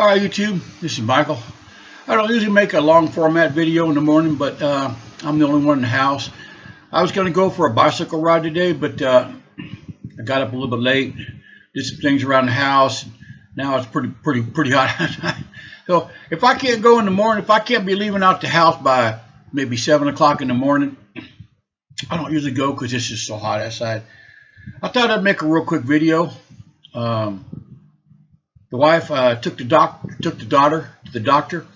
All right, YouTube, this is Michael. I don't usually make a long format video in the morning, but I'm the only one in the house. I was going to go for a bicycle ride today, but I got up a little bit late, did some things around the house. Now it's pretty hot. So if I can't go in the morning, if I can't be leaving out the house by maybe 7 o'clock in the morning, I don't usually go because it's just so hot outside. I thought I'd make a real quick video. The wife took the daughter to the doctor.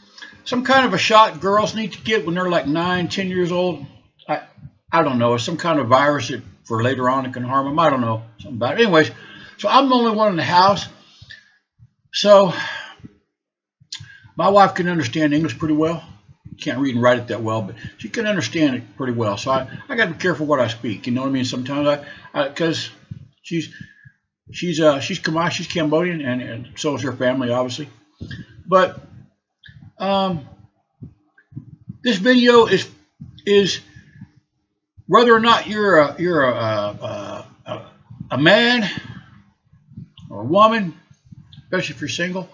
Some kind of a shot girls need to get when they're like 9, 10 years old. I don't know. It's some kind of virus that for later on it can harm them. I don't know. Something about it. Anyways, so I'm the only one in the house. So my wife can understand English pretty well. Can't read and write it that well, but she can understand it pretty well. So I got to be careful what I speak. You know what I mean? Sometimes because she's Cambodian, and so is her family, obviously. But this video is whether or not you're a man or a woman, especially if you're single,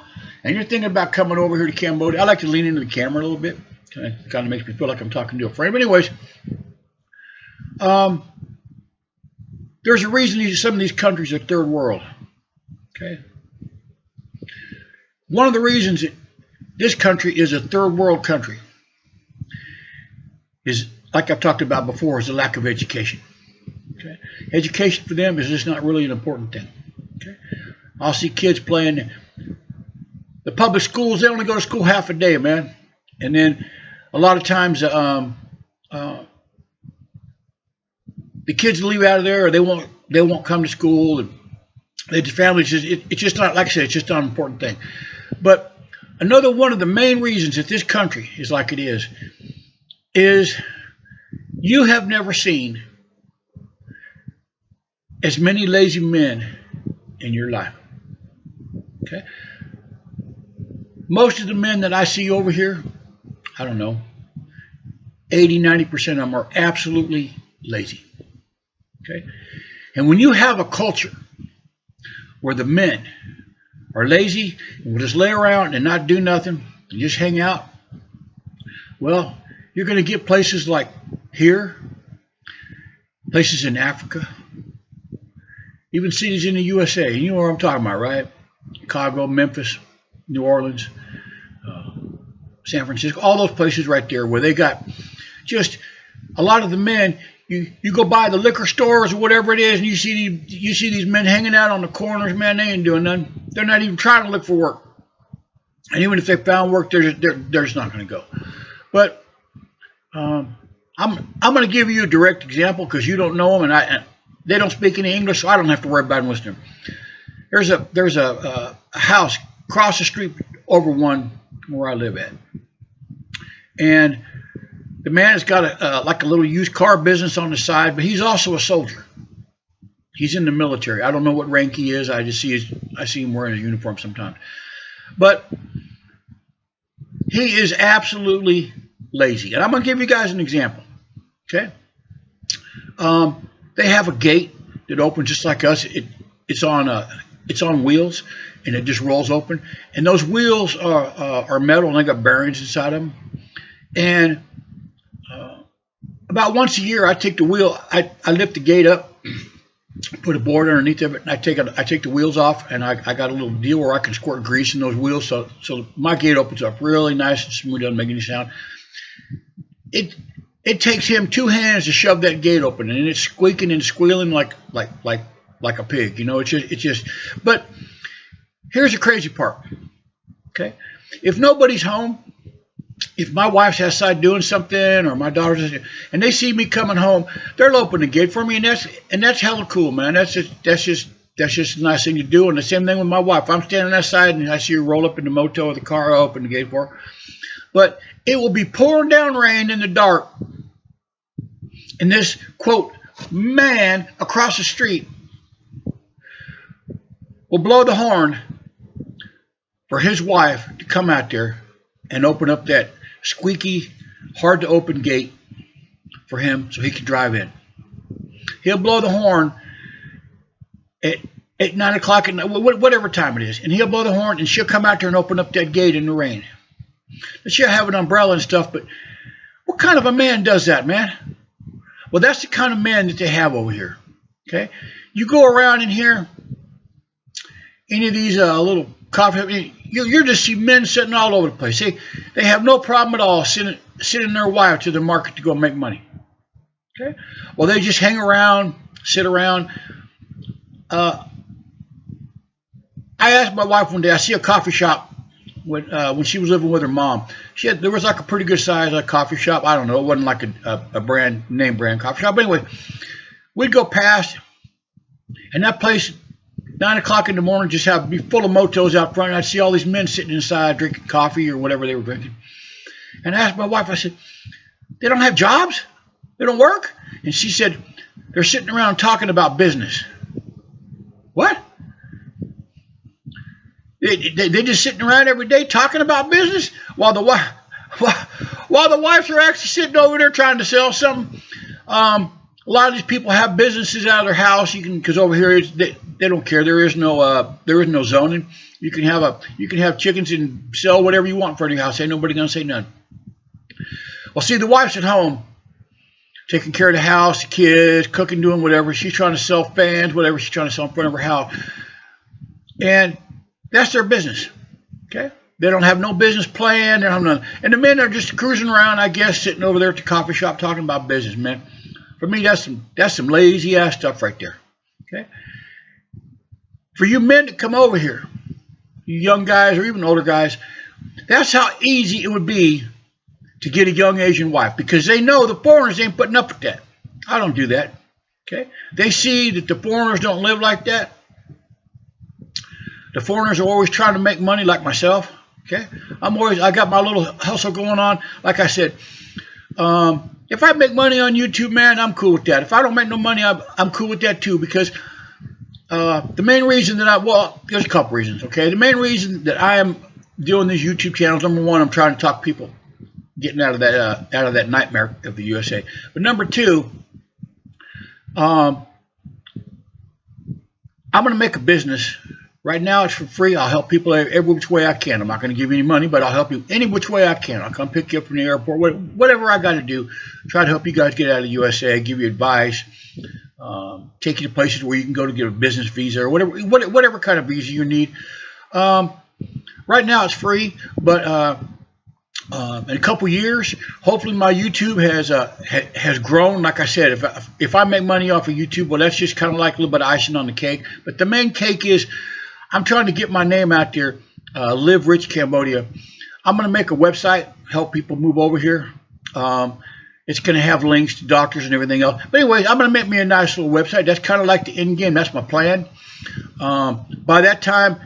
and you're thinking about coming over here to Cambodia. I like to lean into the camera a little bit. Kind of makes me feel like I'm talking to a friend. But anyways, there's a reason some of these countries are third world. Okay. One of the reasons that this country is a third world country is, like I've talked about before, is the lack of education. Okay. Education for them is just not really an important thing. Okay. I'll see kids playing the public schools. They only go to school half a day, man. And then a lot of times the kids leave out of there, or they won't come to school. And the families, it's just not, like I said, it's just not an important thing. But another one of the main reasons that this country is like it is you have never seen as many lazy men in your life. Okay. Most of the men that I see over here, I don't know, 80–90% of them are absolutely lazy. Okay? And when you have a culture where the men are lazy and will just lay around and not do nothing and just hang out, well, you're going to get places like here, places in Africa, even cities in the USA. You know what I'm talking about, right? Chicago, Memphis, New Orleans, San Francisco, all those places right there where they got just a lot of the men. You go by the liquor stores or whatever it is, and you see these men hanging out on the corners. Man, they ain't doing nothing. They're not even trying to look for work. And even if they found work, they're just not going to go. But I'm going to give you a direct example because you don't know them, and they don't speak any English, so I don't have to worry about them listening. There's a house across the street over one where I live at, and the man has got like a little used car business on the side, but he's also a soldier. He's in the military. I don't know what rank he is. I see him wearing a uniform sometimes. But he is absolutely lazy. And I'm going to give you guys an example. Okay? They have a gate that opens just like us. It's on wheels, and it just rolls open. And those wheels are metal, and they got bearings inside of them. And about once a year, I take the wheel, I lift the gate up, put a board underneath of it, and I take the wheels off, and I got a little deal where I can squirt grease in those wheels, so my gate opens up really nice and smooth, doesn't make any sound. It takes him 2 hands to shove that gate open, and it's squeaking and squealing like a pig, you know. It's just. But here's the crazy part. Okay, if nobody's home. If my wife's outside doing something, or my daughter's, and they see me coming home, they'll open the gate for me, and that's hella cool, man. That's just a nice thing to do. And the same thing with my wife. I'm standing outside and I see her roll up in the motel of the car, I open the gate for her. But it will be pouring down rain in the dark, and this quote man across the street will blow the horn for his wife to come out there and open up that squeaky, hard to open gate for him so he can drive in. He'll blow the horn 8, 9 o'clock at night, whatever time it is, and he'll blow the horn, and she'll come out there and open up that gate in the rain. And she'll have an umbrella and stuff, but what kind of a man does that, man? Well, that's the kind of man that they have over here. Okay, you go around in here, any of these little coffee, you're just see men sitting all over the place. They have no problem at all sending their wife to the market to go make money. Okay, well, they just hang around, sit around. I asked my wife one day. I see a coffee shop when she was living with her mom. There was like a pretty good size coffee shop. I don't know. It wasn't like a name brand coffee shop. But anyway, we'd go past, and that place, 9 o'clock in the morning, just be full of motos out front. And I'd see all these men sitting inside drinking coffee or whatever they were drinking. And I asked my wife, I said, they don't have jobs? They don't work? And she said, they're sitting around talking about business. What? They just sitting around every day talking about business while the wives are actually sitting over there trying to sell something. A lot of these people have businesses out of their house. Because over here they don't care. There is no zoning. You can have chickens and sell whatever you want in front of your house. Ain't nobody gonna say none. Well, see, the wife's at home, taking care of the house, the kids, cooking, doing whatever. She's trying to sell fans, whatever she's trying to sell in front of her house. And that's their business. Okay? They don't have no business plan. They don't have none. And the men are just cruising around, I guess, sitting over there at the coffee shop talking about business, man. For me, that's some lazy ass stuff right there. Okay? For you men to come over here, you young guys or even older guys, that's how easy it would be to get a young Asian wife, because they know the foreigners ain't putting up with that. I don't do that. Okay? They see that the foreigners don't live like that. The foreigners are always trying to make money like myself. Okay? I got my little hustle going on. Like I said, if I make money on YouTube, man, I'm cool with that. If I don't make no money, I'm cool with that too, because the main reason that there's a couple reasons, okay? The main reason that I am doing these YouTube channels, number one, I'm trying to talk people getting out of that nightmare of the USA. But number two, I'm going to make a business. Right now, it's for free. I'll help people every which way I can. I'm not going to give you any money, but I'll help you any which way I can. I'll come pick you up from the airport, whatever I got to do. Try to help you guys get out of the USA, give you advice, take you to places where you can go to get a business visa or whatever kind of visa you need. Right now, it's free, but in a couple years, hopefully my YouTube has grown. Like I said, if I make money off of YouTube, well, that's just kind of like a little bit of icing on the cake. But the main cake is I'm trying to get my name out there. Live Rich Cambodia. I'm going to make a website, help people move over here. It's going to have links to doctors and everything else. But anyway, I'm going to make me a nice little website. That's kind of like the end game. That's my plan. By that time,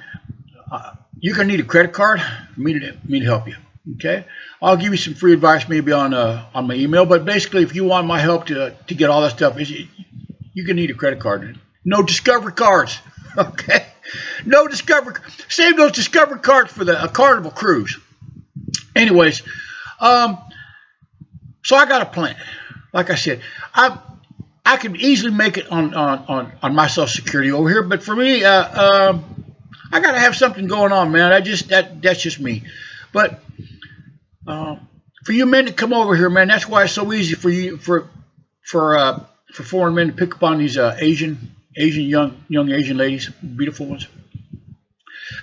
you're going to need a credit card for me to help you. Okay, I'll give you some free advice maybe on my email. But basically, if you want my help to get all that stuff, you're going to need a credit card. No Discover cards. Okay, no Discover. Save those Discover cards for the Carnival cruise. Anyways, so I got a plan. Like I said, I could easily make it on my Social Security over here, but for me, I got to have something going on, man. That's just me. But for you men to come over here, man, that's why it's so easy for foreign men to pick up on these Asian young Asian ladies, beautiful ones.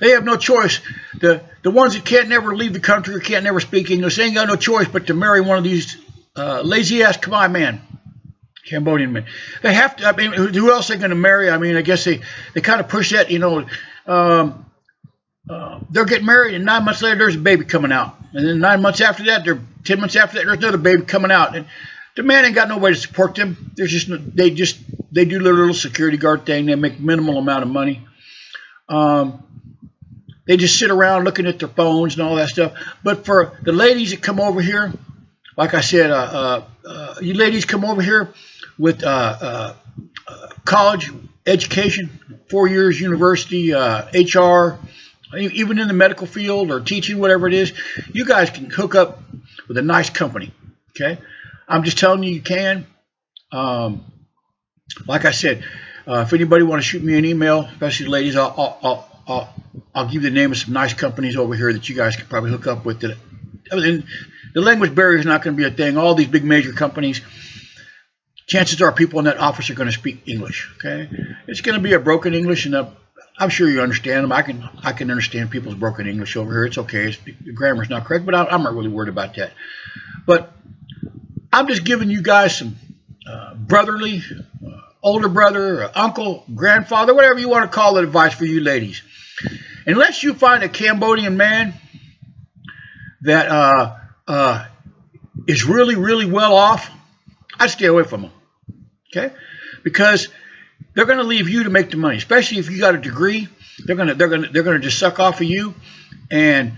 They have no choice. The ones that can't never leave the country or can't never speak English, they ain't got no choice but to marry one of these lazy ass Khmer men, Cambodian men. They have to. I mean, who else are they going to marry? I mean, I guess they kind of push that. You know, they're getting married, and 9 months later, there's a baby coming out, and then 9 months after that, 10 months after that, there's another baby coming out, and the man ain't got no way to support them. They do their little security guard thing. They make minimal amount of money. They just sit around looking at their phones and all that stuff. But for the ladies that come over here, like I said, you ladies come over here with college education, 4 years university, HR, even in the medical field or teaching, whatever it is, you guys can hook up with a nice company. Okay, I'm just telling you, you can. Like I said, If anybody want to shoot me an email, especially ladies, I'll give you the name of some nice companies over here that you guys can probably hook up with. I mean, the language barrier is not going to be a thing. All these big major companies, chances are people in that office are going to speak English. Okay, it's going to be a broken English, and I'm sure you understand them. I can understand people's broken English over here. It's okay. The grammar's not correct, but I'm not really worried about that. But I'm just giving you guys some brotherly, older brother, uncle, grandfather, whatever you want to call it, advice for you ladies. Unless you find a Cambodian man that is really, really well off, I'd stay away from them. Okay, because they're going to leave you to make the money, especially if you got a degree. They're gonna just suck off of you, and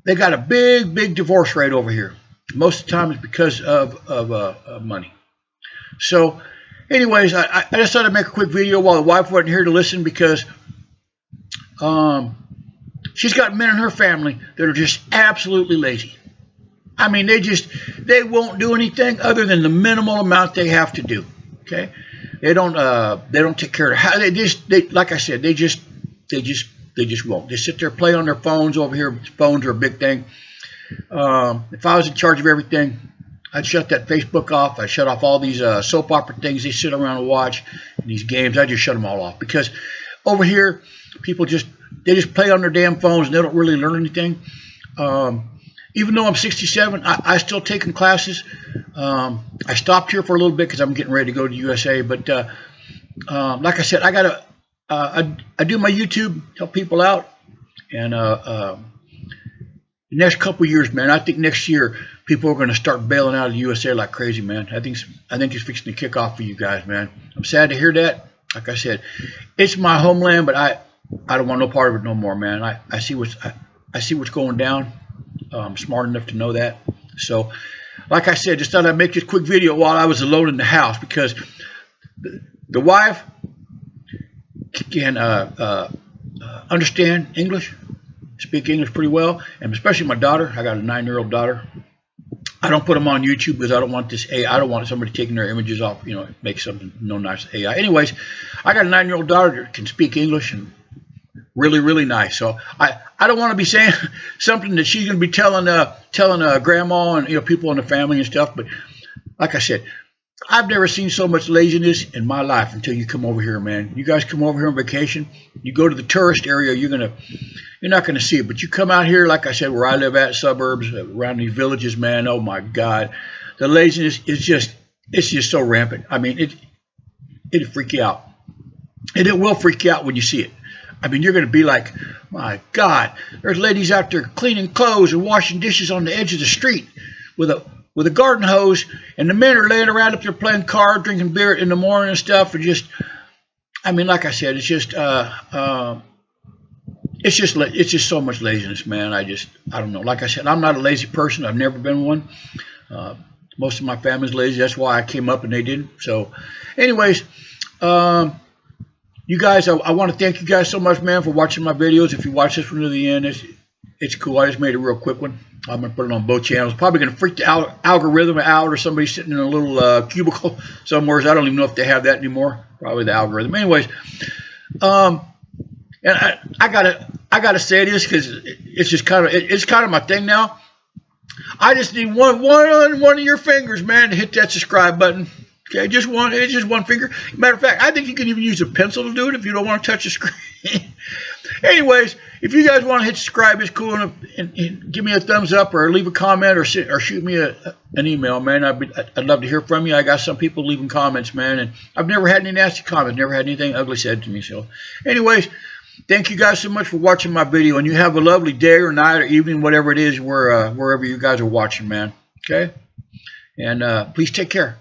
they got a big divorce rate over here. Most of the time, it's because of money. So, anyways, I just thought I'd make a quick video while the wife wasn't here to listen, because she's got men in her family that are just absolutely lazy. I mean, they won't do anything other than the minimal amount they have to do. Okay, they don't take care of how like I said, they just won't. They sit there, play on their phones over here. Phones are a big thing. If I was in charge of everything, I'd shut that Facebook off. I'd shut off all these soap opera things they sit around and watch, and these games. I just shut them all off, because over here people just play on their damn phones and they don't really learn anything. Even though I'm 67, I still taking classes. I stopped here for a little bit because I'm getting ready to go to USA. But like I said, I do my YouTube, help people out, and the next couple of years, man, I think next year people are going to start bailing out of the USA like crazy, man. I think it's fixing to kick off for you guys, man. I'm sad to hear that. Like I said, it's my homeland, but I don't want no part of it no more, man. I see what's going down. I'm smart enough to know that. So, like I said, just thought I'd make this quick video while I was alone in the house, because the wife can understand English, speak English pretty well, and especially my daughter. I got a 9-year-old daughter. I don't put them on YouTube because I don't want this AI. I don't want somebody taking their images off, make something no nice AI. Anyways, I got a 9-year-old daughter that can speak English and really, really nice. So I don't want to be saying something that she's going to be telling grandma and people in the family and stuff. But like I said, I've never seen so much laziness in my life until you come over here, man. You guys come over here on vacation. You go to the tourist area, you're not gonna see it. But you come out here, like I said, where I live at, suburbs, around these villages, man. Oh my God, the laziness is just so rampant. I mean, it'll freak you out, and it will freak you out when you see it. I mean, you're going to be like, my God, there's ladies out there cleaning clothes and washing dishes on the edge of the street with a garden hose, and the men are laying around up there playing cards, drinking beer in the morning and stuff. And just, I mean, like I said, it's just so much laziness, man. I don't know. Like I said, I'm not a lazy person. I've never been one. Most of my family's lazy. That's why I came up and they didn't. So, anyways, you guys, I want to thank you guys so much, man, for watching my videos. If you watch this one to the end, it's cool. I just made a real quick one. I'm going to put it on both channels. Probably going to freak the algorithm out, or somebody sitting in a little cubicle somewhere. I don't even know if they have that anymore. Probably the algorithm. Anyways, and I gotta say this because it's just kind of my thing now. I just need one of your fingers, man, to hit that subscribe button. Okay, it's just one finger. Matter of fact, I think you can even use a pencil to do it if you don't want to touch the screen. Anyways, if you guys want to hit subscribe, it's cool, and give me a thumbs up, or leave a comment, or shoot me an email, man. I'd love to hear from you. I got some people leaving comments, man, and I've never had any nasty comments, never had anything ugly said to me. So, anyways, thank you guys so much for watching my video, and you have a lovely day or night or evening, whatever it is, wherever you guys are watching, man. Okay, and please take care.